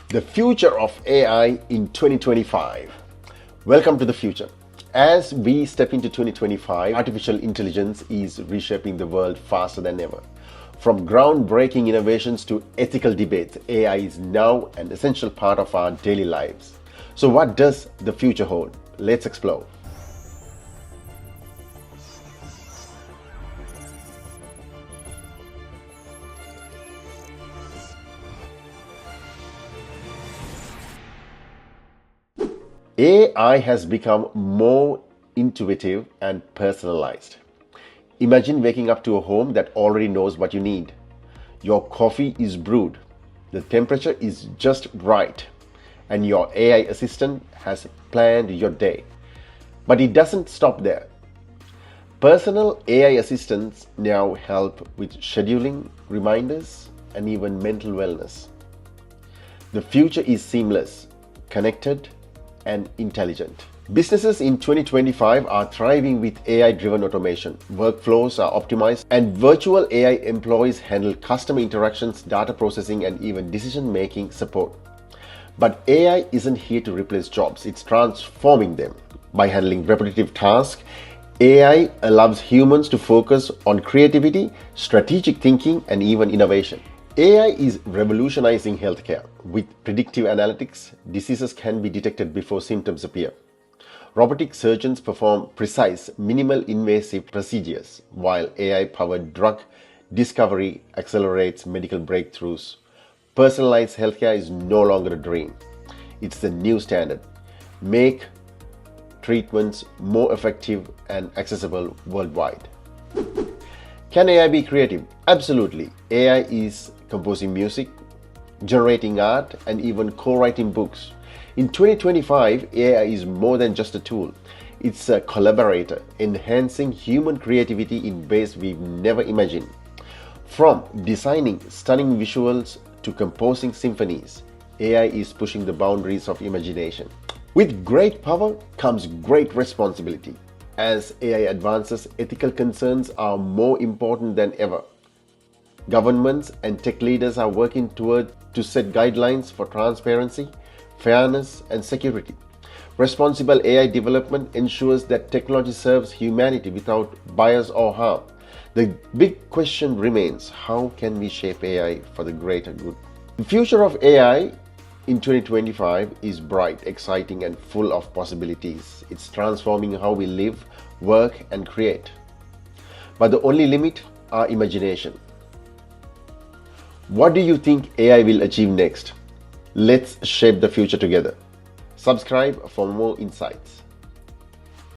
The future of AI in 2025. Welcome to the future. As we step into 2025, artificial intelligence is reshaping the world faster than ever. From groundbreaking innovations to ethical debates, AI is now an essential part of our daily lives. So what does the future hold? Let's explore. AI has become more intuitive and personalized. Imagine waking up to a home that already knows what you need. Your coffee is brewed, the temperature is just right, and your AI assistant has planned your day. But it doesn't stop there. Personal AI assistants now help with scheduling, reminders, and even mental wellness. The future is seamless, connected, and intelligent. Businesses in 2025 are thriving with AI-driven automation. Workflows are optimized and virtual AI employees handle customer interactions, data processing, and even decision-making support. But AI isn't here to replace jobs, it's transforming them. By handling repetitive tasks, AI allows humans to focus on creativity, strategic thinking, and even innovation. AI is revolutionizing healthcare. With predictive analytics, diseases can be detected before symptoms appear. Robotic surgeons perform precise, minimal invasive procedures, while AI-powered drug discovery accelerates medical breakthroughs. Personalized healthcare is no longer a dream. It's the new standard. Make treatments more effective and accessible worldwide. Can AI be creative? Absolutely. AI is composing music, generating art, and even co-writing books. In 2025, AI is more than just a tool. It's a collaborator, enhancing human creativity in ways we've never imagined. From designing stunning visuals to composing symphonies, AI is pushing the boundaries of imagination. With great power comes great responsibility. As AI advances, ethical concerns are more important than ever. Governments and tech leaders are working to set guidelines for transparency, fairness, and security. Responsible AI development ensures that technology serves humanity without bias or harm. The big question remains, how can we shape AI for the greater good? The future of AI in 2025 is bright, exciting, and full of possibilities. It's transforming how we live, work, and create. But the only limit, our imagination. What do you think AI will achieve next? Let's shape the future together. Subscribe for more insights.